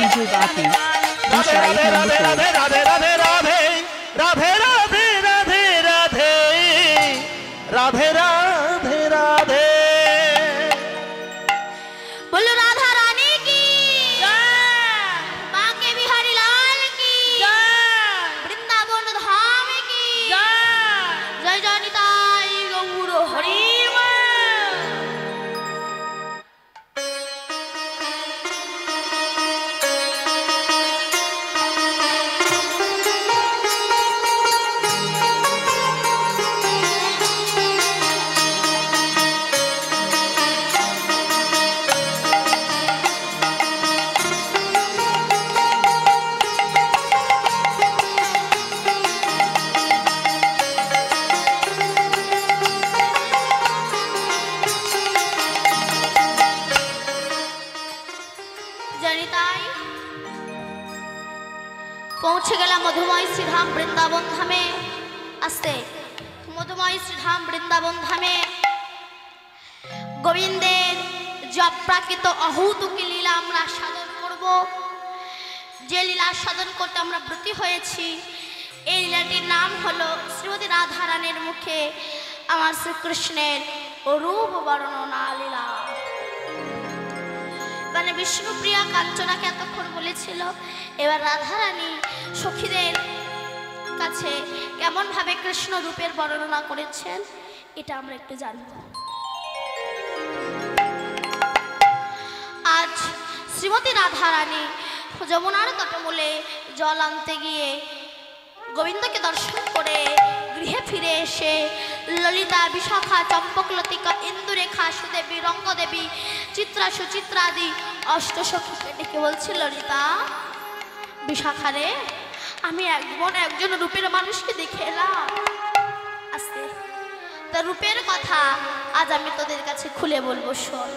DJ Bati, Bishai पहुंचे गला मधुमय श्री धाम वृंदावन धामे आस्ते मधुमय श्री धाम वृंदावन धामे गोविंदेर जब प्राकृत अहूत की लीला আমরা সাধন করব যে লীলা সাধন করতে আমরা ব্রতী হয়েছি এই লীলাটির নাম হলো শ্রীমতী রাধা রানীর মুখে আমার শ্রীকৃষ্ণের রূপ বর্ণনা লীলা মানে বিষ্ণুপ্রিয়া কাঞ্চনাকে এতক্ষণ বলেছিল এবার রাধা রানী সখীদের কাছে কেমন ভাবে কৃষ্ণ রূপের বর্ণনা করেছেন এটা আমরা একটু জানব আজ শ্রীমতী রাধা রানী যমুনার তটমূলে জল আনতে গিয়ে গোবিন্দকে দর্শন করে গৃহে ফিরে এসে ললিতা বিশাখা চম্পকলতিকা ইন্দুরেখা সুদেবী রঙ্গদেবী চিত্রা সুচিত্রাদি অষ্টসখীকে ডেকে বলছে ললিতা বিশাখা রে আমি একজন রূপের মানুষকে দেখে এলাম আস্তে তার রূপের কথা আজ আমি তোদের কাছে খুলে বলবো শোন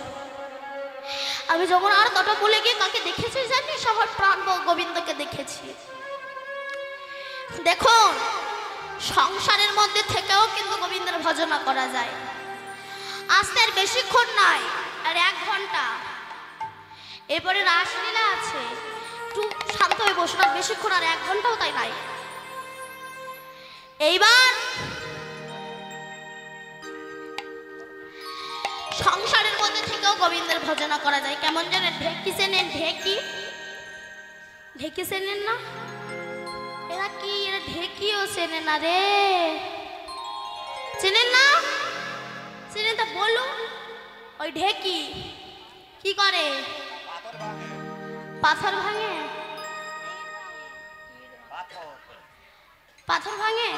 আমি যমুনার তটকূলে গিয়ে কাকে দেখেছি জানিস আমার প্রাণ গোবিন্দকে দেখেছি দেখুন সংসারের মধ্যে থেকেও কিন্তু গোবিন্দের ভজনা করা যায় আজকে আর বেশিক্ষণ নাই আর 1 ঘন্টা এরপরে রাসলীলা আছে একটু শান্ত হয়ে বসুন আর বেশিক্ষণ আর 1 ঘন্টাও তাই নাই এইবার সংসারের মধ্যে থেকেও গোবিন্দের ভজনা করা যায় কেমন জানেন ঢেকি চেনেন ঢেকি চেনেন না এরা কি এরা ঢেকিও চেনে না রে চেনেন না চেনেন তা বলুন ওই ঢেকি কি করে পাথর ভাঙে পাথর ভাঙে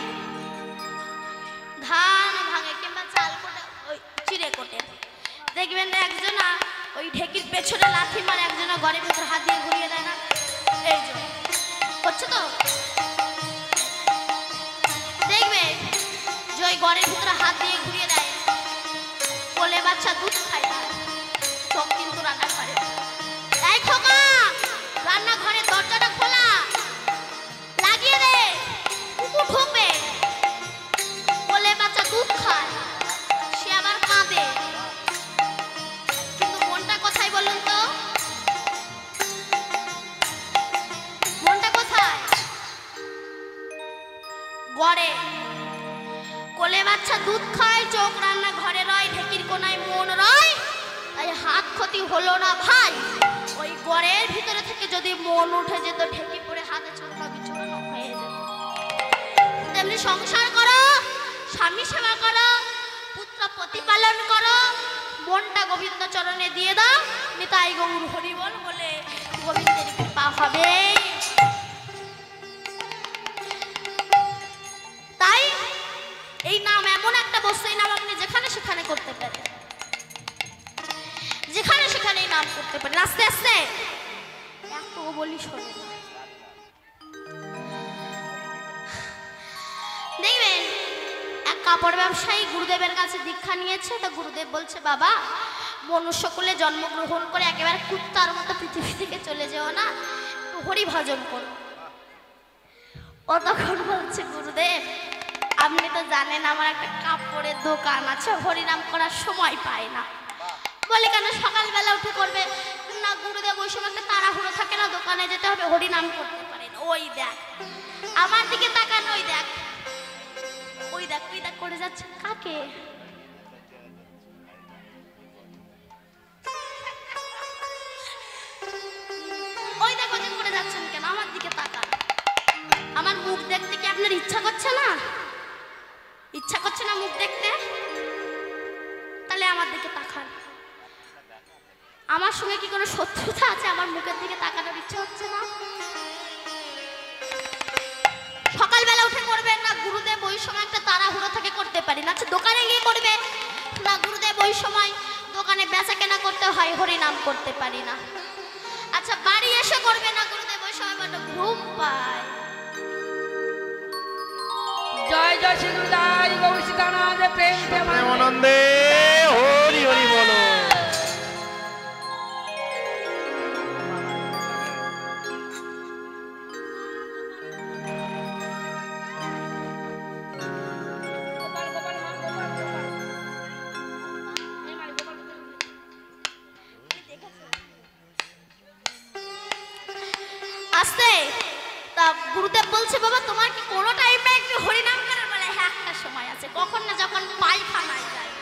ধান ভাঙে কিংবা চাল কোটে ওই চিড়ে কোটে দেখবেন একজনা ওই ঢেকির পেছনে লাথি মারে একজনা ঘরের ভিতর হাত দিয়ে ঘুরিয়ে দেয় না এই যে হচ্ছে তো দেখবে যে ওই ঘরের ভিতরে হাত দিয়ে ঘুরিয়ে দেয় কোলে বাচ্চা দুধ খায় না চোখ কিন্তু রান্না করে এই খোকা রান্নাঘরের দরজাটা খোলা লাগিয়ে দে কুকুর ঢুকবে কোলে বাচ্চা দুধ খায় সে আবার কাঁদে কিন্তু মনটা কোথায় বলুন তো মনটা কোথায় ঘরে কোলে বাচ্চা দুধ খায় চোখ রান্না ঘরে রয় ঢেকির কোনায় মন রয় তাই হাত ক্ষতি হলো না ভাই ওই ঘরের ভিতরে থেকে যদি মন উঠে যেত ঢেকি পড়ে হাতে ছড়ানো বিছড়ানো হয়ে যেত তেমনি সংসার করো স্বামী সেবা করো পুত্র প্রতিপালন করো মনটা গোবিন্দ চরণে দিয়ে দাও নিতাই গৌর হরি বল বলে গোবিন্দের কৃপা হবে তাই এই নাম এমন একটা বস্তু এই নাম আপনি যেখানে সেখানে করতে পারেন যেখানে সেখানে এই নাম করতে পারেন আস্তে আস্তে এত বলি শোনে না দেখবেন এক কাপড় ব্যবসায়ী গুরুদেবের কাছে দীক্ষা নিয়েছে তো গুরুদেব বলছে বাবা মনুষ্যকুলে জন্মগ্রহণ করে একেবারে কুত্তার মতো পৃথিবী থেকে চলে যেও না হরি ভজন করো ও তখন বলছে গুরুদেব আপনি তো জানেন আমার একটা কাপড়ের দোকান আছে হরিনাম করার সময় পাই না বলে কেন সকালবেলা উঠে করবে না গুরুদেব ওই সময় একটা তাড়াহুড়ো থাকে না, দোকানে যেতে হবে, হরি নাম করতে পারেন। ওই দেখ আমার দিকে তাকান, ওই দেখ ওই দেখ ওই দেখ করে যাচ্ছে কাকে? ওই দেখ ওই দেখ করে যাচ্ছেন কেন? আমার দিকে তাকান। আমার মুখ দেখতে কি আপনার ইচ্ছা করছে না? ইচ্ছা করছে না মুখ দেখতে? তাহলে আমার দিকে তাকান। আমার সঙ্গে কি কোনো শত্রুতা আছে? আমার মুখের দিকে তাকানোর ইচ্ছা হচ্ছে না? সকালবেলা উঠে করবেন না, গুরুদেব ওই সময় একটা তাড়াহুড়ো থেকে করতে পারি না। আচ্ছা দোকানে গিয়ে করবে না, গুরুদেব ওই সময় দোকানে বেচা কেনা করতে হয়, হরি নাম করতে পারি না। আচ্ছা বাড়ি এসে করবে না, গুরুদেব ওই সময় বড় ঘুম পায়। জয় জয় শ্রী গুরুদাস গৌর সীতানাথ প্রেম প্রেমানন্দে হরি হরি বলো। আস্তে তা গুরুদেব বলছে, বাবা তোমার কি কোনো টাইমে একটু হরিনাম করার? বলে হ্যাঁ একটা সময় আছে। কখন না যখন পায়খানায় যায়,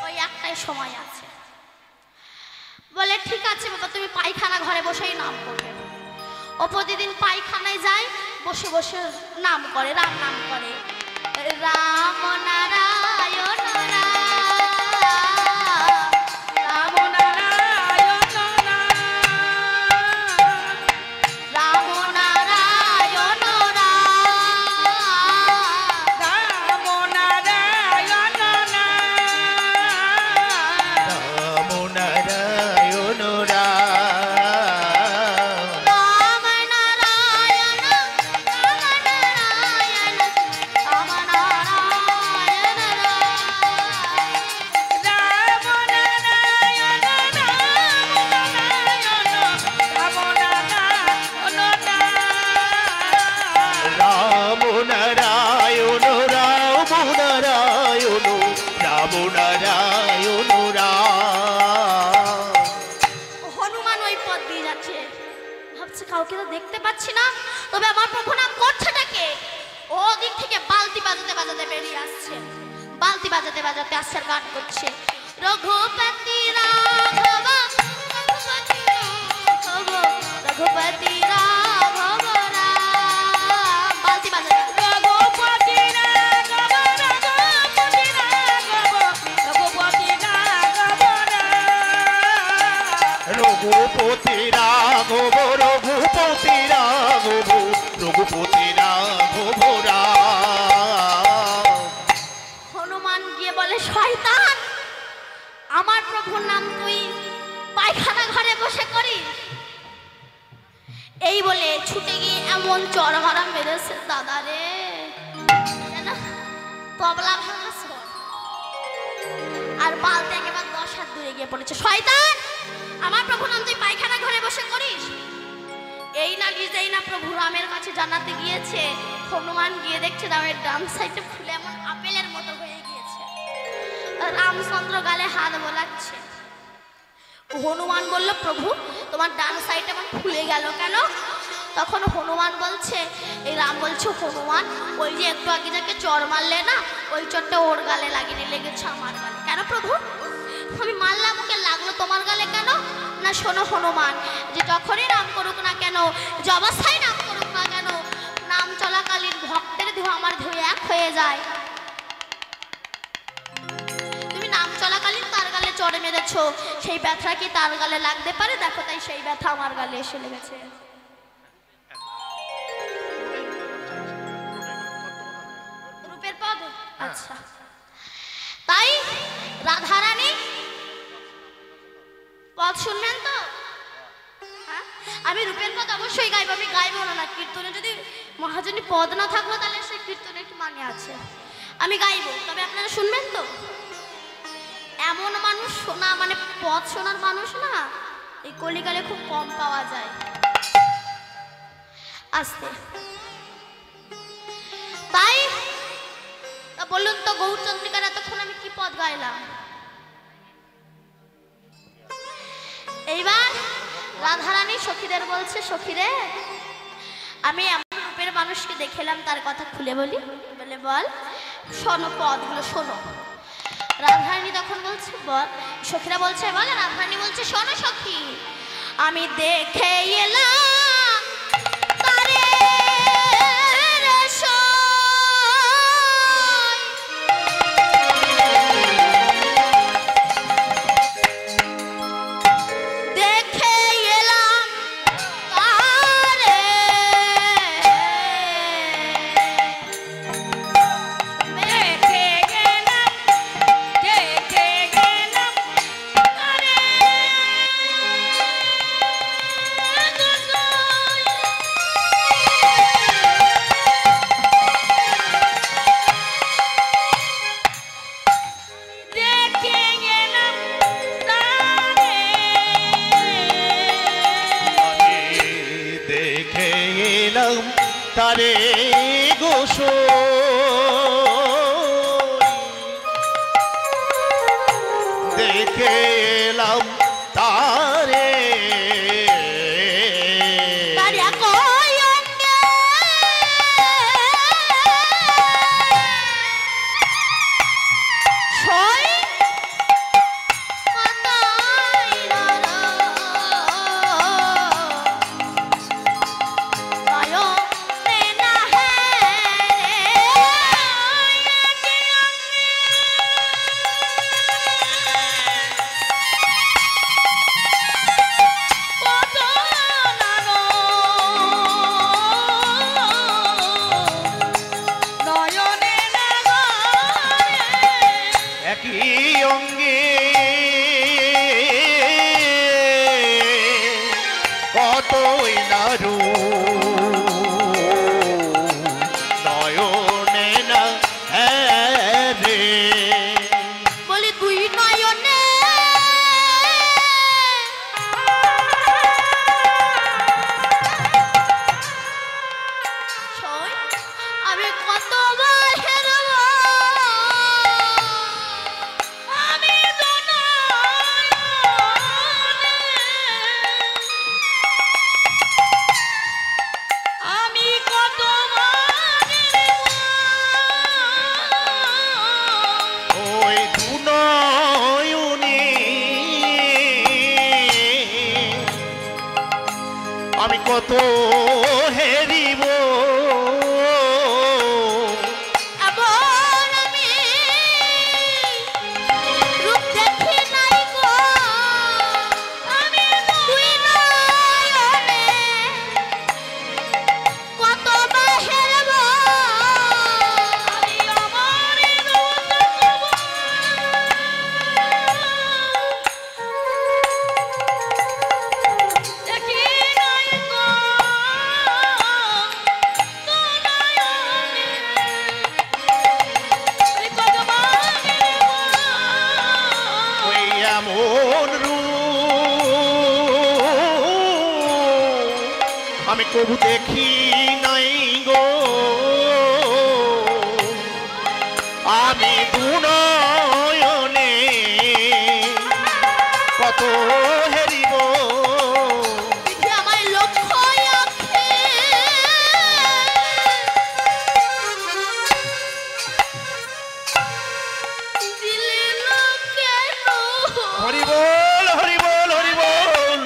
ওই একটাই সময় আছে। বলে ঠিক আছে বাবা, তুমি পায়খানা ঘরে বসেই নাম করবে। ও প্রতিদিন পায়খানায় যায়, বসে বসে নাম করে, রাম নাম করে, রাম নারায়ণ কাউকে তো দেখতে পাচ্ছি না, তবে আমার প্রভু নাম করছেটাকে? ও দিক থেকে বালতি বাজাতে বাজাতে বেরিয়ে আসছে, বালতি বাজাতে বাজাতে আসছে, গান করছে, রঘুপতি রাঘব রঘুপতি রাঘব রঘুপতি রাঘব রাম, বালতি বাজাতে রঘুপতি রাঘব রঘুপতি রাঘব রঘুপতি রাঘব রঘুপতি রাঘব রঘুপতি রাঘব রঘুপতি রাঘব রাম। হনুমান গিয়ে বলে, শয়তান আমার প্রভুর নাম তুই পায়খানা ঘরে বসে করিস? এই বলে ছুটে গিয়ে এমন চড়হারা মেরেছে দাদা রে, তবলা ভাঙা স্বর। আর বালতি একেবারে 10 হাত দূরে গিয়ে পড়েছে। শয়তান আমার প্রভু নাম তুই পায়খানা ঘরে বসে করিস? এই না যেই না প্রভু রামের কাছে জানাতে গিয়েছে, হনুমান গিয়ে দেখছে রামের ডান সাইডে ফুলে এমন আপেলের মতো হয়ে গিয়েছে। রামচন্দ্র গালে হাত বোলাচ্ছে। হনুমান বলল, প্রভু তোমার ডান সাইডে এমন ফুলে গেল কেন? তখন হনুমান বলছে, এই রাম বলছে, হনুমান ওই যে একটু আগে যাকে চর মারলে না, ওই চরটা ওর গালে লাগেনি, লেগেছে আমার গালে। কেন প্রভু? আমি মারলাম, ওকে লাগলো তোমার গালে কেন? না শোনো হনুমান, যে যখনই নাম করুক না কেন, যে অবস্থায় নাম করুক না কেন, নাম চলাকালীন ভক্তের দেহ আমার দেহ এক হয়ে যায়। তুমি নাম চলাকালীন তার গালে চড়ে মেরেছো, সেই ব্যথা কি তার গালে লাগতে পারে? দেখো তাই সেই ব্যথা আমার গালে এসে লেগেছে। রূপের পদ, আচ্ছা তাই রাধারানী পদ শুনবেন তো? আমি রূপের পদ অবশ্যই গাইব, আমি গাইবো না কীর্তনে। যদি মহাজনী পদ না থাকলো তাহলে সেই কীর্তনে একটু মানে আছে, আমি গাইবো, তবে আপনারা শুনবেন তো? এমন মানুষ শোনা মানে পদ শোনার মানুষ না এই কলিকালে খুব কম পাওয়া যায়। আস্তে তাই বলুন তো গৌরচন্দ্রিকার এতক্ষণ আমি কি পদ গাইলাম? এইবার রাধারানী সখীদের বলছে, সখীরে আমি এমন রূপের মানুষকে দেখলাম, তার কথা খুলে বলি। বলে বল। শোনো পদগুলো শোনো। রাধারানী তখন বলছে বল। সখীরা বলছে বল। রাধারানী বলছে শোনো সখী, আমি দেখে এলাম তারে তারে গোসো দেখে এলাম তারে আমি কত হেরিব আমি কবু দেখি নাই গো আমি দুনয়নে কত হেরিব আমার লক্ষ্য আছে দিলে লোকে হরি বল হরি বল হরি বল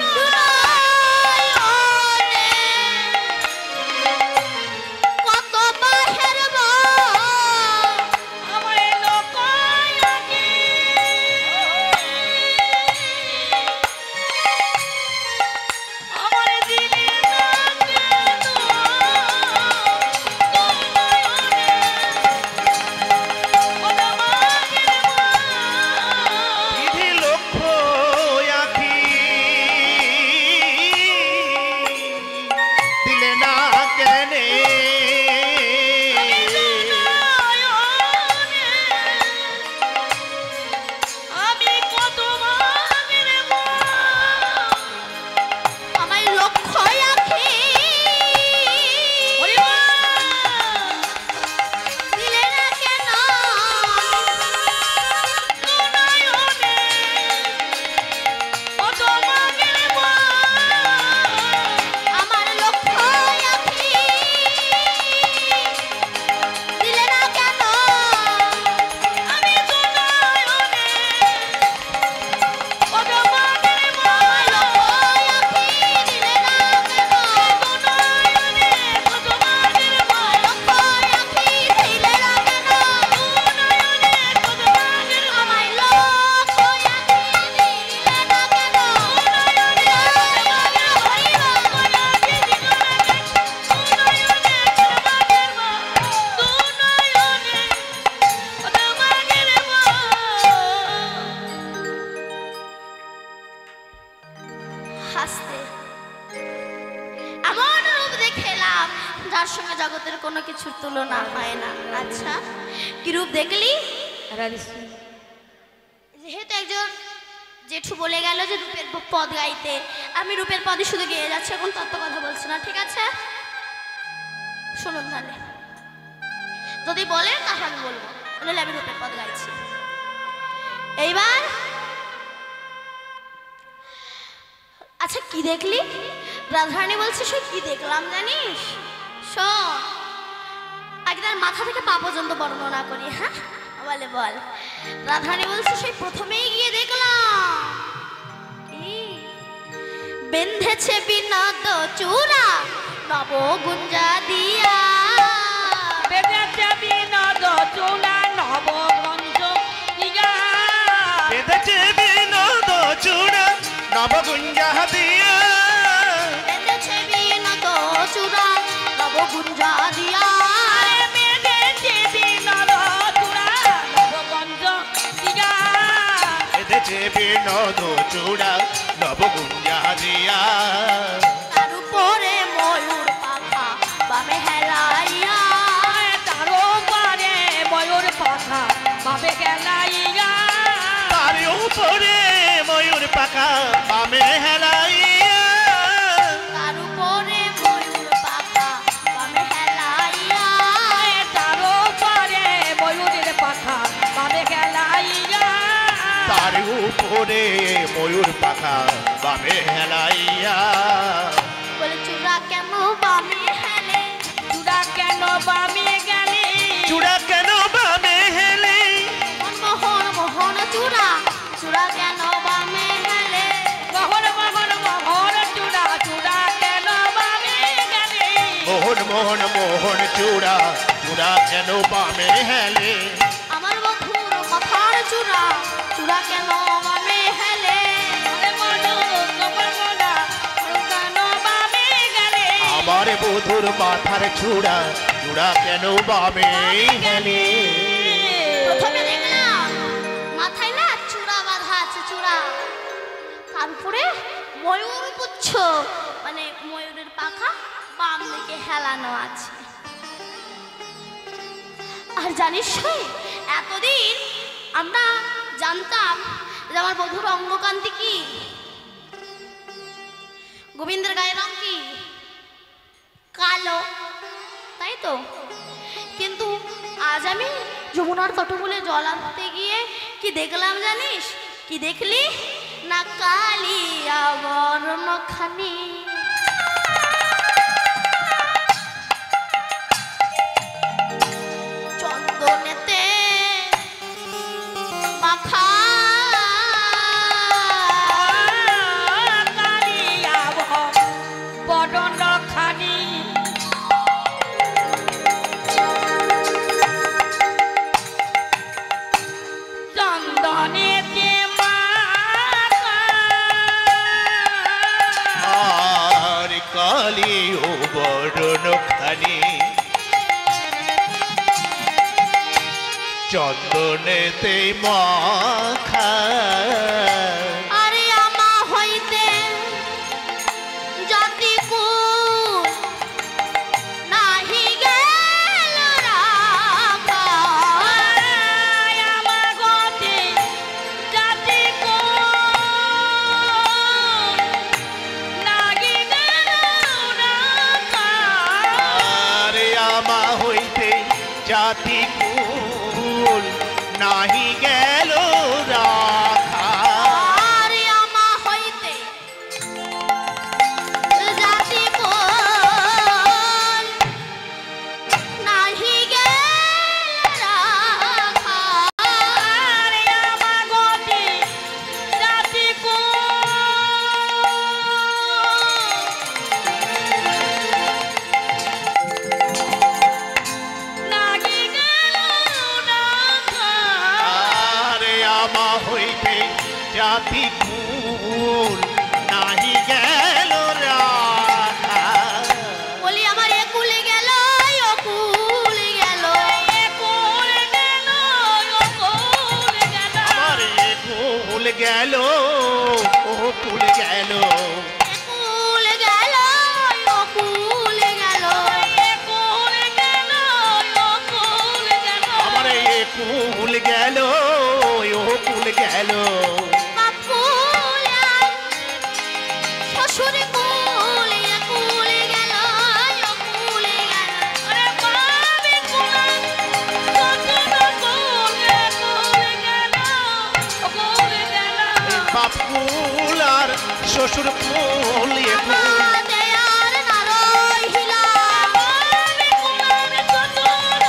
হাসতে। এমন রূপ দেখলাম যার সঙ্গে জগতের কোনো কিছুর তুলনা হয় না। আচ্ছা, কি রূপ দেখলি? যেহেতু একজন জেঠু বলে গেল যে রূপের পদ গাইতে, আমি রূপের পদই শুধু গেয়ে যাচ্ছি, এখন তত্ত্ব কথা বলছি না, ঠিক আছে? শুনুন তাহলে, যদি বলে তাহলে আমি বলবো, নাহলে আমি রূপের পদ গাইছি। এইবার আচ্ছা, কি দেখলি? রাধারানী বলছে, সে কি দেখলাম জানিস? শোন, আগে তার মাথা থেকে পা পর্যন্ত বর্ণনা করি। হ্যাঁ, বলে বল। রাধারানী বলছে, সেই প্রথমেই গিয়ে দেখলাম বেঁধেছে বিনোদ চূড়া নবগুঞ্জা দিয়া, বেঁধেছে বিনোদ চূড়া নবগুঞ্জ দিয়া, বেঁধেছে বিনোদ চূড়া নবগুঞ্জা দিয়া, বেঁধেছে বিনোদ চূড়া নবগুঞ্জা দিয়া, বেঁধেছে বিনোদ চূড়া নবগুঞ্জ দিয়া, বেঁধেছে বিনোদ চূড়া নবগুঞ্জা দিয়া, তার উপরে ময়ূর পাখা বামে হেলাইয়া, তার উপরে ময়ূর পাখা বাবে গেলাইয়া, তার উপরে ময়ূর পাখা বামে হেলাইয়া, তার উপরে ময়ূর পাখা বামে হেলাইয়া, তার উপরে ময়ূরের পাখা বাবে গেলাইয়া, তার উপরে ময়ূর পাখা বামে হেলাইয়া, বলে চূড়া কেন বামে হেলে, চূড়া কেন বামে গেলে, চূড়া কেন বামে হেলে, মোহন মোহন চূড়া, চূড়া কেন বামে হেলে, মোহন মোহন মোহন চূড়া, চূড়া কেন বামে গেলে, মোহন মোহন মোহন চূড়া, চূড়া কেন বামে হেলে, আমার বধুর মাথার চূড়া, চূড়া কেন বামে হেলে, আমার বধুর মাথার চূড়া, চূড়া কেন বামে হেলে। প্রথমে দেখলাম মাথায় না চূড়া বাঁধা আছে, চূড়া, তার উপরে ময়ূর পুচ্ছ, মানে ময়ূরের পাখা বাম দিকে হেলানো আছে। আর জানিস এতদিন আমরা জানতাম যে আমার বধুর অঙ্গকান্তি কি, গোবিন্দের গায়ের রং কি, কালো, তাই তো? কিন্তু আজ আমি যমুনার তটবলে জল আনতে গিয়ে কি দেখলাম জানিস? কি দেখলি না? কালিয়া বর্ণখানি, চন্দনেতে মাখা, বদনখানি চন্দনেতে মাখা, আর কালি ও বরণখানি চন্দনেতে মাখা, আরে আমা হইতে জাতি কুল নাহি গেল রাখা, আমার গতি জাতি লাগি গেল রাখা, আরে আমা হইতে জাতি কুল নাহি গেল রাখা, আরে আমা হইতে জাতি কুল নাহি গেল রাখা, আরে আমার গতি জাতি লাগি গেল রাখা, আরে আমা হইতে জাতি কুল নাহি গেল রাখা, বলি আমার একুল গেল, অকুল গেল, কুল গেল কুল গেল, আমার এ কুল গেল ও কুল গেল, শ্বশুর কুলে কুলে গেল কুলে গেল ওরে বাবি কুলার শ্বশুর কুলে কুলে গেল কুলে গেল বাপ কুল আর শ্বশুর কুলিয়ে কুল আমাদের আর নারই হিলা বাবি কুলার শ্বশুর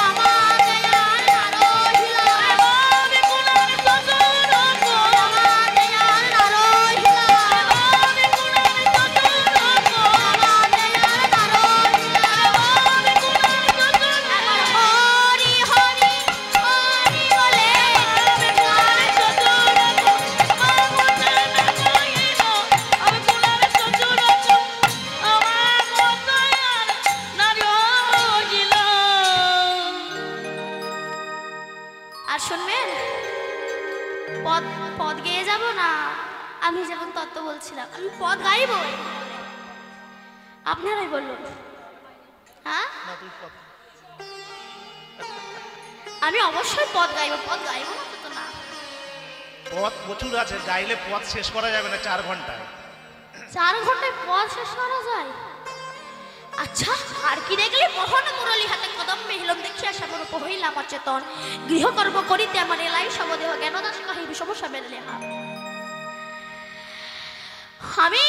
আমাদের আর নারই হিলা বাবি কুলার শ্বশুর আমাদের আর নারই হিলা বাবি কুলার শ্বশুর আমাদের আর নারই হিলা বাবি কুলার শ্বশুর আমার হরি হরি হরি বলে বাবি কুলার শ্বশুর আমার মনে না কইলো আমি কুলার শ্বশুর আমার মতো আর নারী হইল আর শুনবেন পদ পদ গেয়ে যাব না আমি যেমন তত্ত্ব বলছিলাম আমি পদ গাইব আপনারাই বলুন হ্যাঁ আমি অবশ্যই পদ গাইব না তো না পথ প্রচুর আছে, গাইলে পথ শেষ করা যাবে না 4 ঘন্টায়। 4 ঘন্টায় পদ শেষ করা যায়? আচ্ছা আর কি দেখলে মোহন মুরলী হাতে কদম্বে হিলম দেখিয়া সামর পহিলাম অচেতন গৃহকর্ম করিতে আমার এলাই সমদেহ জ্ঞানদাস কাহিবি সমস্যা বেরলে আমি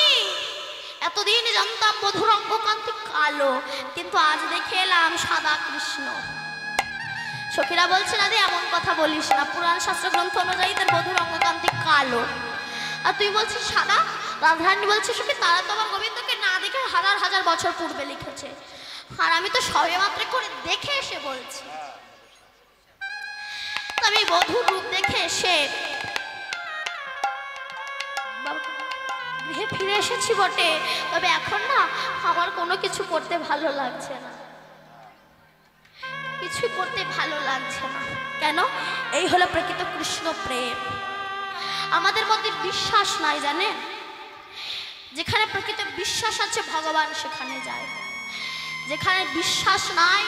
এতদিন জানতাম মধুর অঙ্গকান্তি কালো, কিন্তু আজ দেখে এলাম সাদা কৃষ্ণ। সখীরা বলছে না যে এমন কথা বলিস না, পুরাণ শাস্ত্র গ্রন্থ অনুযায়ী তার মধুর অঙ্গকান্তি কালো, আর তুই বলছিস সাদা। রাধারানী বলছে সখী তারা তো আমার গোবিন্দকে না দেখে হাজার হাজার বছর পূর্বে লিখেছে, আর আমি তো সবে মাত্র করে দেখে এসে বলছি। তবে মধুর রূপ দেখে এসে গৃহে ফিরে এসেছি বটে, তবে এখন না আমার কোনো কিছু করতে ভালো লাগছে না, কিছু করতে ভালো লাগছে না। কেন? এই হলো প্রকৃত কৃষ্ণ প্রেম। আমাদের মধ্যে বিশ্বাস নাই জানেন, যেখানে প্রকৃত বিশ্বাস আছে ভগবান সেখানে যায়, যেখানে বিশ্বাস নাই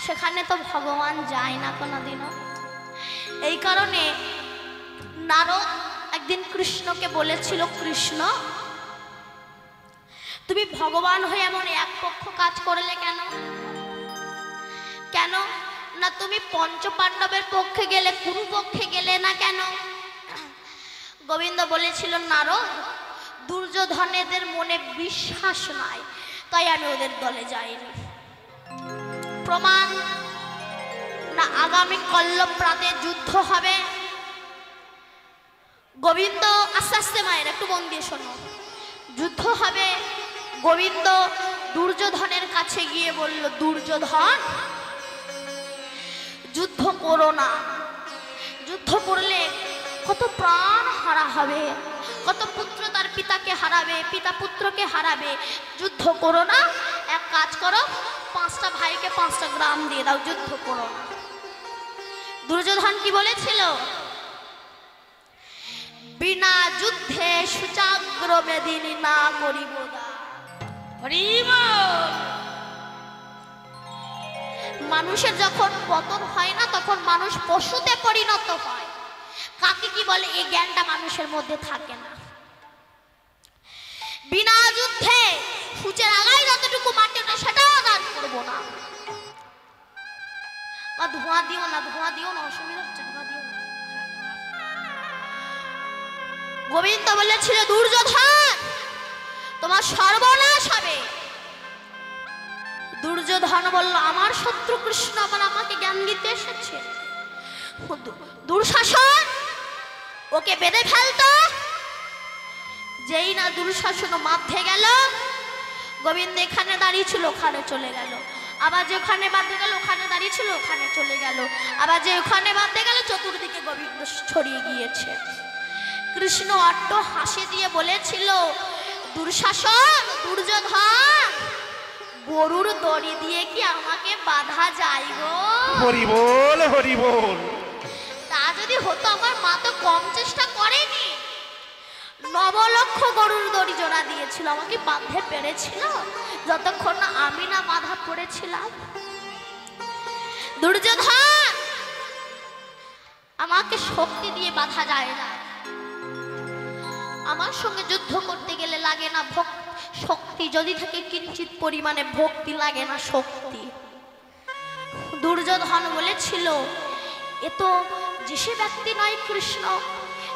সেখানে তো ভগবান যায় না কোনোদিনও। এই কারণে নারদ একদিন কৃষ্ণকে বলেছিল, কৃষ্ণ তুমি ভগবান হয়ে এমন এক পক্ষ কাজ করলে কেন? কেন না তুমি পঞ্চ পাণ্ডবের পক্ষে গেলে, কুরু পক্ষে গেলে না কেন? গোবিন্দ বলেছিল, নারদ দুর্যোধনেদের মনে বিশ্বাস নাই, তাই আমি ওদের দলে যাইনি। প্রমাণ না আগামী কল্লপ্রাতে যুদ্ধ হবে। গোবিন্দ আস্তে আস্তে মায়ের একটু মন দিয়ে শোনো, যুদ্ধ হবে। গোবিন্দ দুর্যোধনের কাছে গিয়ে বলল, দুর্যোধন যুদ্ধ করো না, যুদ্ধ করলে কত প্রাণ হারা হবে, কত পুত্র তার পিতাকে হারাবে, পিতা পুত্রকে হারাবে, যুদ্ধ করো না। এক কাজ করো, 5টা ভাইকে 5টা গ্রাম দিয়ে দাও, যুদ্ধ করো না। দুর্যোধন কি বলেছিল? বিনা যুদ্ধে সুচাগ্র মেদিনী না করিব দান। মানুষের যখন পতন হয় না তখন মানুষ পশুতে পরিণত হয়। কাকে কি বলে এই জ্ঞানটা মানুষের মধ্যে থাকে না। বিনা যুদ্ধে সূচের আগায় যতটুকু মাটি ওঠে সেটাও দান করবো না। বা ধোঁয়া দিও না, ধোঁয়া দিও না, অসুবিধা হচ্ছে, ধোঁয়া দিও না। গোবিন্দ বলেছিল, দুর্যোধন তোমার সর্বনাশ হবে। দুর্যোধন বলল, আমার শত্রু কৃষ্ণ আবার আমাকে জ্ঞান দিতে এসেছে। দুঃশাসন ওকে বেঁধে ফেলতো। যেই না দুঃশাসন মাঠে গেল, গোবিন্দ এখানে দাঁড়িয়ে ছিল, ওখানে চলে গেল। আবার যে ওখানে বাঁধতে গেল ওখানে দাঁড়িয়ে ছিল, ওখানে চলে গেল। আবার যে ওখানে বাঁধতে গেল চতুর্দিকে গোবিন্দ ছড়িয়ে গিয়েছে। কৃষ্ণ অট্ট হাসি দিয়ে বলেছিল, দুঃশাসন দুর্যোধন গরুর দড়ি দিয়ে কি আমাকে বাঁধা যায় গো? হরি বল, হরি বল। তা যদি হতো আমার মা তো কম চেষ্টা করেনি, 9 লক্ষ গরুর দড়ি জোড়া দিয়েছিল, আমাকে বাঁধতে পেরেছিল যতক্ষণ না আমি না বাঁধা পড়েছিলাম। দুর্যোধন আমাকে শক্তি দিয়ে বাঁধা যায় না, আমার সঙ্গে যুদ্ধ করতে গেলে লাগে না শক্তি, যদি থাকে কিঞ্চিত পরিমাণে ভক্তি, লাগে না শক্তি। দুর্যোধন বলেছিল এ তো যে সে ব্যক্তি নয় কৃষ্ণ।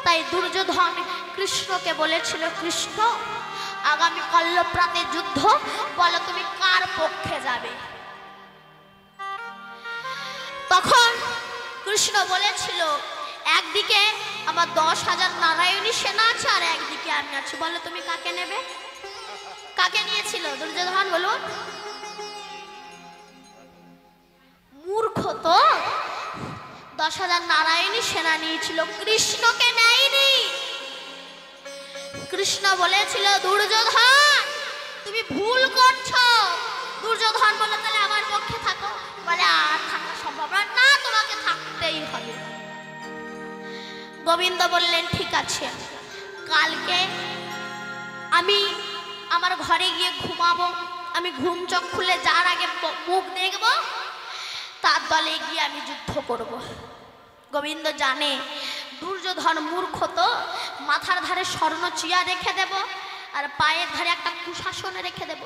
তাই দুর্যোধন কৃষ্ণকে বলেছিল, কৃষ্ণ আগামী কল্লপ্রাতে যুদ্ধ, বলো তুমি কার পক্ষে যাবে? তখন কৃষ্ণ বলেছিল, একদিকে আমার 10,000 নারায়ণী সেনা আছে, আর একদিকে আমি আছি, বলো তুমি কাকে নেবে? কাকে নিয়েছিল দুর্যোধন বলুন? মূর্খ তো, 10,000 নারায়ণী সেনা নিয়েছিল, কৃষ্ণকে নেয়নি। কৃষ্ণ বলেছিল, দুর্যোধন তুমি ভুল করছো। দুর্যোধন বলে, তাহলে আমার পক্ষে থাকো। বলে, আর থাকা সম্ভব না, তোমাকে থাকতেই হবে। গোবিন্দ বললেন, ঠিক আছে, কালকে আমি আমার ঘরে গিয়ে ঘুমাবো, আমি ঘুম চোখ খুলে যার আগে মুখ দেখব তার দলে গিয়ে আমি যুদ্ধ করব। গোবিন্দ জানে দুর্যোধন মূর্খ তো, মাথার ধারে স্বর্ণ চিয়া রেখে দেব, আর পায়ের ধারে একটা কুশাসনে রেখে দেব,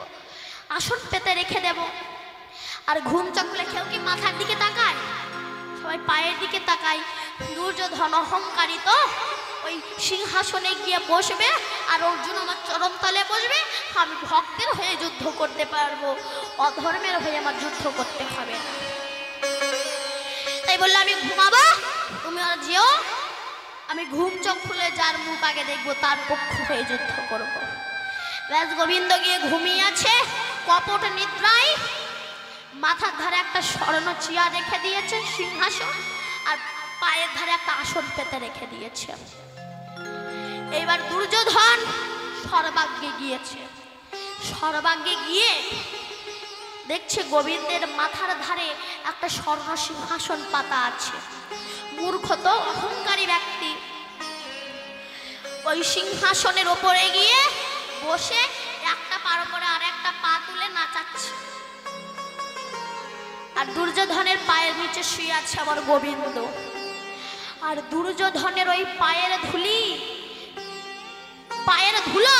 আসন পেতে রেখে দেব। আর ঘুম চোখ খুলে কেউ কি মাথার দিকে তাকায়? সবাই পায়ের দিকে তাকায়। দুর্যোধন অহংকারী তো, ওই সিংহাসনে গিয়ে বসবে, আর অর্জুন আমার চরণ তলে বসবে। আমি ভক্তের হয়ে যুদ্ধ করতে পারবো, অধর্মের হয়ে আমার যুদ্ধ করতে হবে না। তাই বললো, আমি ঘুমাবো, তুমি আর যেও, আমি ঘুম চোখ খুলে যার মুখ আগে দেখবো তার পক্ষ হয়ে যুদ্ধ করবো। ব্যাস, গোবিন্দ গিয়ে ঘুমিয়ে আছে কপট নিদ্রায়, মাথার ধারে একটা স্বর্ণ চিয়া রেখে দিয়েছে সিংহাসন, আর পায়ের ধারে একটা আসন পেতে রেখে দিয়েছে। এইবার দুর্যোধন সর্বাগ্যে গিয়েছে। সর্বাগ্যে গিয়ে দেখছে গোবিন্দের মাথার ধারে একটা স্বর্ণ সিংহাসন পাতা আছে। মূর্খ তো, অহংকারী ব্যক্তি, ওই সিংহাসনের ওপরে গিয়ে বসে একটা পার উপরে আর একটা পা তুলে নাচাচ্ছে। আর দুর্যোধনের পায়ের নিচে শুয়ে আছে আমার গোবিন্দ। আর দুর্যোধনের ওই পায়ের ধুলো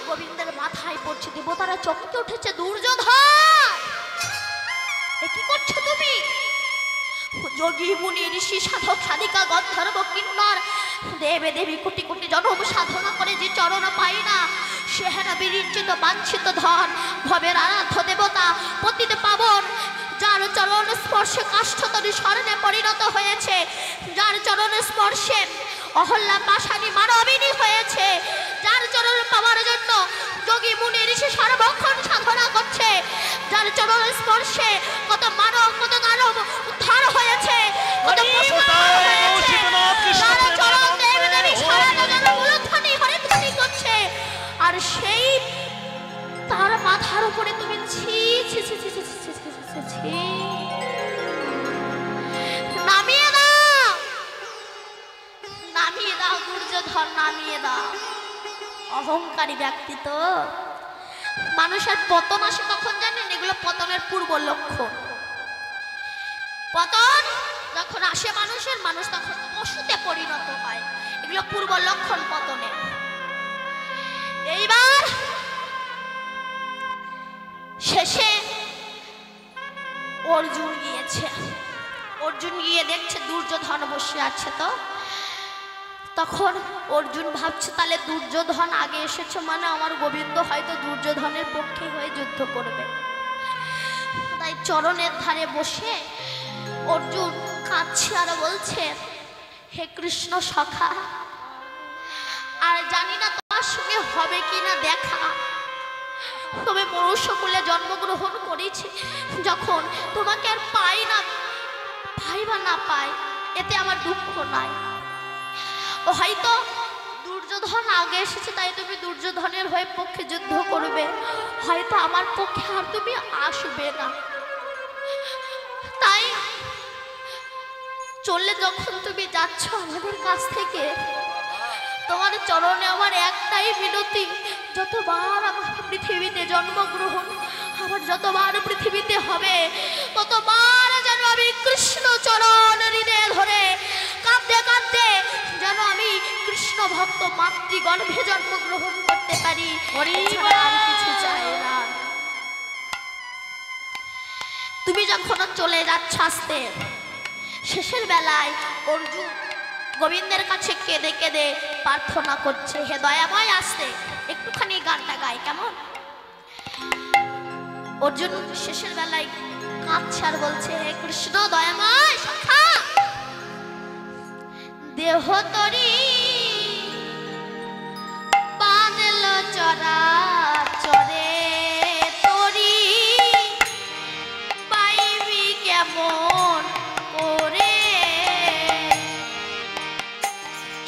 গোবিন্দের মাথায় পড়ছে। দেবতারা চমকে উঠেছে, দুর্যোধন এ কি করছো তুমি? যোগী মুনি ঋষি সাধক সাধিকা গন্ধর্ব কিন্নর দেবে দেবী কোটি কোটি জনম সাধনা করে যে চরণ পাই না, সেহেরা বিরিঞ্চিত বাঞ্ছিত ধন ভবের আরাধ্য দেবতা পতিত পাবন, যার চরণ স্পর্শে কাষ্ঠতরী স্বর্ণে পরিণত হয়েছে, যার চরণ স্পর্শে অহল্যা পাশানি মানবিনী হয়েছে, যার চরণ পাওয়ার জন্য যোগী মুনি ঋষি সর্বক্ষণ সাধনা করছে, যার চরণ স্পর্শে কত মানব কত দানব উদ্ধার হয়েছে, কত পশু হয়েছে, যার চরণ দেব দেবী সারা জগৎ উলুধ্বনি হরিধ্বনি করছে, আর সেই তার মাথার উপরে তুমি ছি ছি ছি ছি ছি ছি ছি ছি নামিয়ে দাও, নামিয়ে দাও দুর্যোধন, নামিয়ে দাও। অহংকারী ব্যক্তি তো। মানুষের পতন আসে কখন জানেন? এগুলো পতনের পূর্ব লক্ষণ। পতন যখন আসে মানুষের, মানুষ তখন পশুতে পরিণত হয়, এগুলো পূর্ব লক্ষণ পতনের। এইবার শেষে অর্জুন গিয়েছে। অর্জুন গিয়ে দেখছে দুর্যোধন বসে আছে। তো তখন অর্জুন ভাবছে, তাহলে দুর্যোধন আগে এসেছে মানে আমার গোবিন্দ হয়তো দুর্যোধনের পক্ষে হয়ে যুদ্ধ করবে। তাই চরণের ধারে বসে অর্জুন কাঁদছে আর বলছে, হে কৃষ্ণ সখা, আর জানি না তোমার সঙ্গে হবে কিনা দেখা, তবে মনুষ্যকুলে জন্মগ্রহণ করেছি যখন, তোমাকে আর পাই না, পাই বা না পাই এতে আমার দুঃখ নাই। ও হয়তো দুর্যোধন আগে এসেছে তাই তুমি দুর্যোধনের হয়ে পক্ষে যুদ্ধ করবে, হয়তো আমার পক্ষে আর তুমি আসবে না। তাই চললে যখন তুমি যাচ্ছ আমাদের কাছ থেকে, তোমার চরণে আমার একটাই বিনতি, যতবার আমার পৃথিবীতে জন্মগ্রহণ, আমার যতবার পৃথিবীতে হবে, ততবার যেন আমি কৃষ্ণ চরণ হৃদয়ে ধরে কাঁদতে কাঁদতে যেন আমি কৃষ্ণ ভক্ত মাতৃগর্ভে জন্মগ্রহণ করতে পারি, হরি এছাড়া আর কিছু চাই না। তুমি যখন চলে যাচ্ছ আসতে, শেষের বেলায় অর্জুন গোবিন্দের কাছে কেঁদে কেঁদে প্রার্থনা করছে, হে দয়াময় আসতে একটুখানি গানটা গাই কেমন? অর্জুন শেষের বেলায় কাঁদছে আর বলছে, হে কৃষ্ণ দয়াময় সখা, দেহ তরি বাঁধল চরা চরে তরি পাইবি কেমন করে।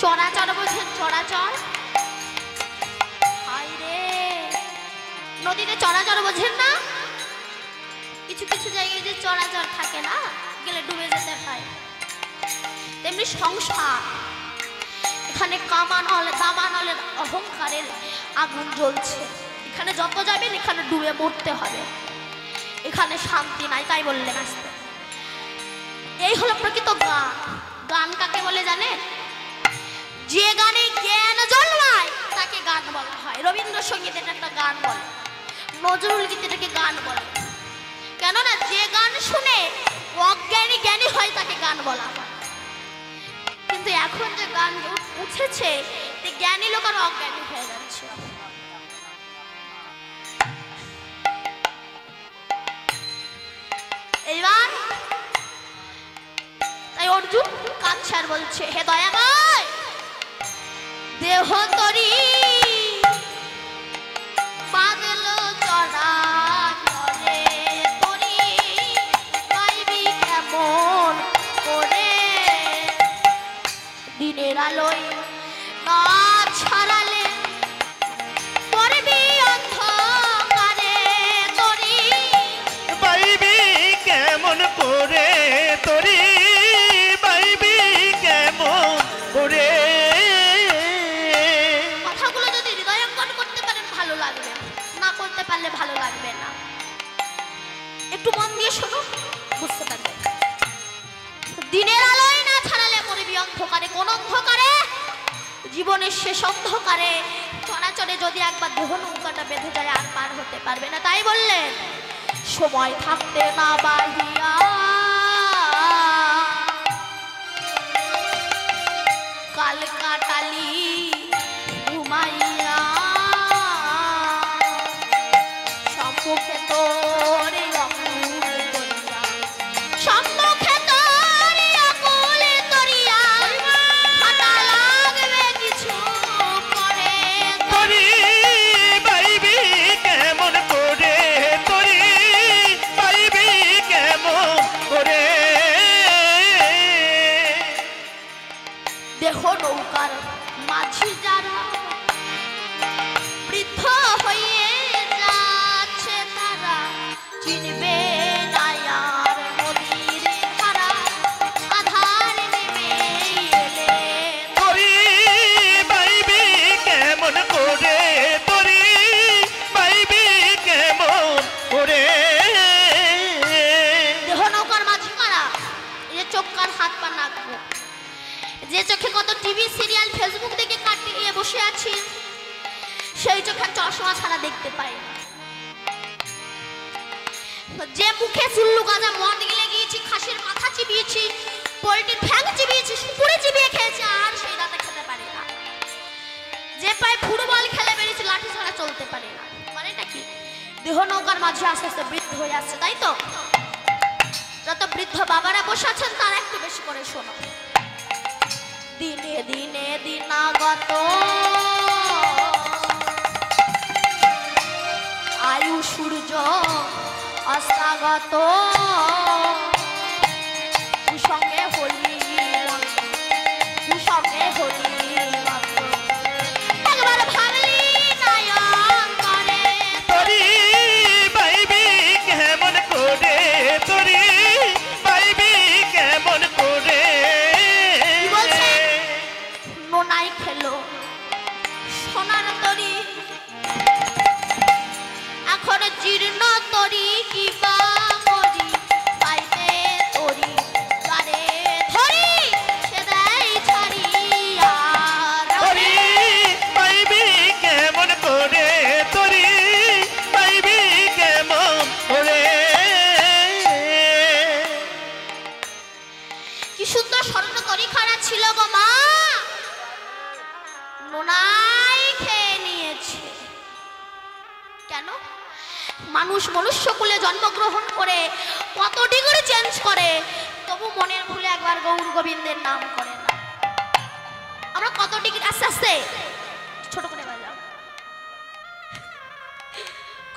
চরাচর বলছেন, চরাচর হায় রে, নদীতে চরাচর বোঝেন না? কিছু কিছু জায়গায় যে চরাচর থাকে না, গেলে ডুবে যেতে হয়, তেমনি সংসার। এখানে কামানলে দামানলের অহংকারের আগুন জ্বলছে, এখানে যত যাবেন এখানে ডুবে মরতে হবে, এখানে শান্তি নাই, তাই বললেন আসতে। এই হলো প্রকৃত গান। গান কাকে বলে জানেন? যে গানে জ্ঞান জন্মায় তাকে গান বলা হয়। রবীন্দ্রসঙ্গীত এটা একটা গান বলে, নজরুল গীত এটাকে গান বলে। কেননা যে গান শুনে অজ্ঞানী জ্ঞানী হয় তাকে গান বলা হয়। কিন্তু এখন যে গান উঠেছে, জ্ঞানী লোক আর অজ্ঞানী হয়ে যাচ্ছে। এইবার তাই অর্জুন কাঁদছে আর বলছে, হে দয়াময়, দেহ তরি বাঁধল চরা চরে তরি পাইবি কেমন করে। দিনের আলোয় না ছড়ালে পড়বি অন্ধকারে তরি পাইবি কেমন করে তরি পাইবি কেমন করে। কথাগুলো যদি হৃদয়ঙ্গম করতে পারেন ভালো লাগবে, না করতে পারলে ভালো লাগবে না। একটু মন দিয়ে শোনো, বুঝতে পারবে। দিনের আলোয় না ছড়ালে পড়বি অন্ধকারে। কোন অন্ধকারে? জীবনের শেষ অন্ধকারে। চরাচরে যদি একবার দেহ নৌকাটা বেঁধে যায় আর পার হতে পারবে না। তাই বললেন, সময় থাকতে না বাহিয়া কাল কাটালি ঘুমাইয়া, সম্মুখে তোর অকুল তরিয়া, সম্মুখে তোর অকুল তরিয়া, হাঁটা লাগবে কিছু করে তরি পাইবি কেমন করে তরি পাইবি কেমন করে। দেহ নৌকার মাঝি যারা বৃদ্ধ হয়ে যাচ্ছে, তারা চিনবে না আর নদীর ধারা। আধার নেমে এলে তরি পাইবি কেমন করে তরি পাইবি কেমন করে। দেহ নৌকার মাঝি কারা? এই যে চোখ কান হাত পা নাক মুখ, যে চোখে কত টিভি সিরিয়াল ফেসবুক দেখে কাটিয়ে বসে আছি, সেই চোখে চশমা ছাড়া দেখতে পাই না। যে মুখে চুল্লু গাঁজা মদ গিলে গিয়েছি, খাসির মাথা চিবিয়েছি, পোল্ট্রির ঠ্যাং চিবিয়েছি, সুপুরি চিবিয়ে খেয়েছি, আর সেই রাতে খেতে পারি না। যে পায়ে ফুটবল খেলে বেরিয়েছি, লাঠি ছাড়া চলতে পারি না। মানে এটা কি? দেহ নৌকার মাঝে আস্তে আস্তে বৃদ্ধ হয়ে আসছে, তাই তো? যত বৃদ্ধ বাবারা বসে আছেন তারা একটু বেশি করে শোনো। দিনে দিনে দিনাগত আয়ু সূর্য অস্তাগত, কুসঙ্গে হলি কুসঙ্গে হলি একবার ভাবলি নয়ন করে তরি পাইবি কেমন করে তরি পাইবি কেমন করে। নোনাই খেলো সোনার তরি, এখন জীর্ণ তরি কিবা মরি পাইতে কেন? মানুষ মনুষ্যকুলে জন্মগ্রহণ করে কত ডিগ্রি চেঞ্জ করে, তবু মনের ভুলে একবার গৌর গোবিন্দের নাম করে না। আমরা কত ডিগ্রি, আস্তে আস্তে ছোট করে বাজাও,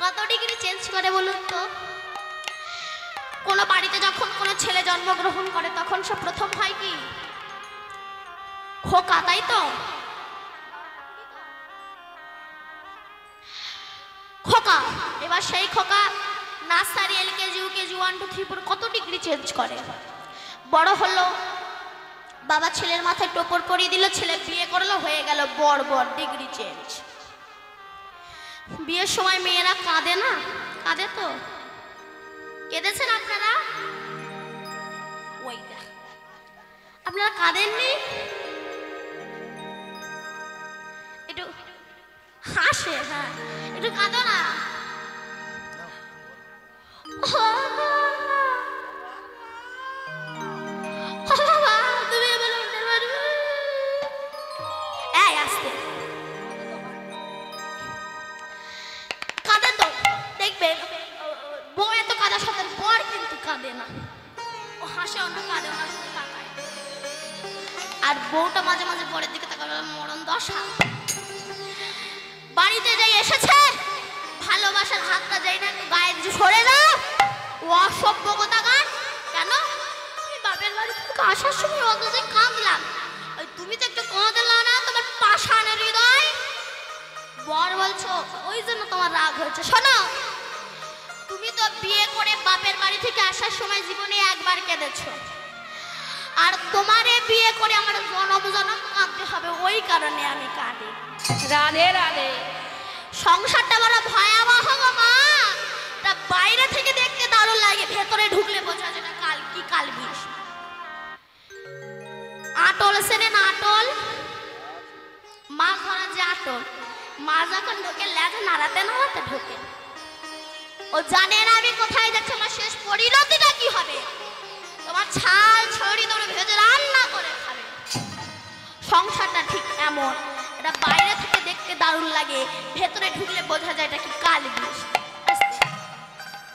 কত ডিগ্রি চেঞ্জ করে বলুন তো? কোনো বাড়িতে যখন কোনো ছেলে জন্মগ্রহণ করে তখন সব প্রথম হয় কি? খোকা, তাই তো? খোকা। এবার সেই খোকা নার্সারি, এলকেজি, ইউকেজি, 1 2 3 4 কত ডিগ্রি চেঞ্জ করে। বড় হলো, বাবা ছেলের মাথায় টোপর পরিয়ে দিল, ছেলে বিয়ে করলো, হয়ে গেল বড় বড় ডিগ্রি চেঞ্জ। বিয়ের সময় মেয়েরা কাঁদে না? কাঁদে তো? কেঁদেছেন আপনারা? ওই আপনারা কাঁদেননি? একটু হাসে, হ্যাঁ একটু কাঁদো না। আসতে কাঁদে তো, দেখবেন বউ এত কাঁদার সাথে বর কিন্তু কাঁদে না, ও হাসে না, কাঁদে না, তাকায়। আর বউটা মাঝে মাঝে বরের দিকে তাকাবে, মরণ দশা। বাড়িতে যাই এসেছে, ভালোবাসার হাতটা যাই না, একটু গায়ে দিয়ে সরে দাও, ও অসভ্য কোথাকার। কেন? তুমি বাপের বাড়ি থেকে আসার সময় অত যে কাঁদলাম, ওই তুমি তো একটু কাঁদলা না, তোমার পাষাণের হৃদয়। বর বলছো ওই জন্য তোমার রাগ হয়েছে। শোনো, তুমি তো বিয়ে করে বাপের বাড়ি থেকে আসার সময় জীবনে একবার কেঁদেছো, আর তোমারে বিয়ে করে আমার জনম জনম কাঁদতে হবে, ওই কারণে আমি কাঁদি। রাধে রাধে। সংসারটা বড় ভয়াবহ গো মা, তা বাইরে থেকে দেখতে দারুণ লাগে, ভেতরে ঢুকলে বোঝা যায় না কাল কি কাল বিষ। আটল সেনেন আটল, মা ঘরে যে আটল, মা যখন ঢোকে লেজা নাড়াতে নাড়াতে ঢোকে, ও জানে না আমি কোথায় যাচ্ছি, আমার শেষ পরিণতিটা কি হবে। তোমার ছাল ছড়ি তোমরা ভেজে রান্না করে খাবে। সংসারটা ঠিক এমন, এটা বাইরে থেকে দেখতে দারুণ লাগে, ভেতরে ঢুকলে বোঝা যায় এটা কি কাল বিষ।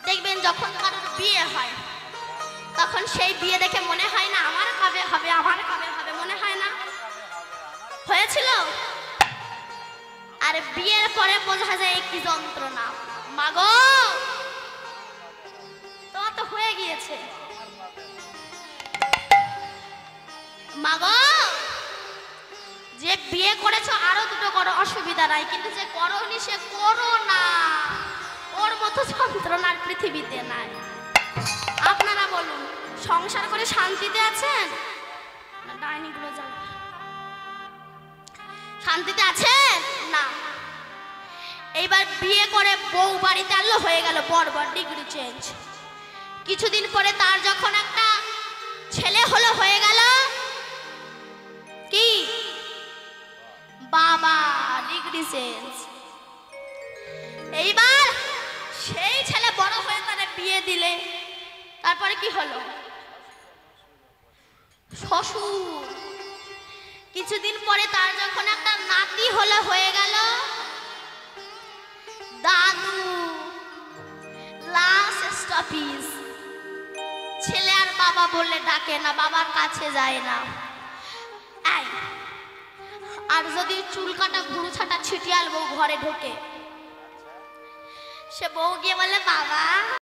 দেখবেন যখন কারোর বিয়ে হয়, তখন সেই বিয়ে দেখে মনে হয় না আমার কবে হবে, আমার কবে হবে, মনে হয় না? হয়েছিল? আর বিয়ের পরে বোঝা যায় কি যন্ত্রণা। মাগো, তোমার তো হয়ে গিয়েছে। মাগো, যে বিয়ে করেছো আরো দুটো করো, অসুবিধা নাই, কিন্তু যে করোনি সে করো না, ওর মতো যন্ত্রণার পৃথিবীতে নাই। আপনারা বলুন, সংসার করে শান্তিতে আছেন না? ডাইনিং গুলো যান, শান্তিতে আছেন না? এইবার বিয়ে করে বউ বাড়িতে আনলো, হয়ে গেল বড় বড় ডিগ্রি চেঞ্জ। কিছুদিন পরে তার যখন একটা ছেলে হলো, হয়ে গেল কি বাবা ডিগ্রি চেঞ্জ। এইবার সেই ছেলে বড় হয়ে তারে বিয়ে দিলে, তারপরে কি হলো? শ্বশুর। কিছুদিন পরে তার যখন একটা নাতি হলো, হয়ে গেল দাদু। লাস্ট স্টপেজ, ছেলে আর বাবা বললে ডাকে না, বাবার কাছে যায় না। আর যদি চুল কাটা ভুরু ছাটা ছিটিয়াল বউ ঘরে ঢোকে, সে বউ গিয়ে বলে বাবা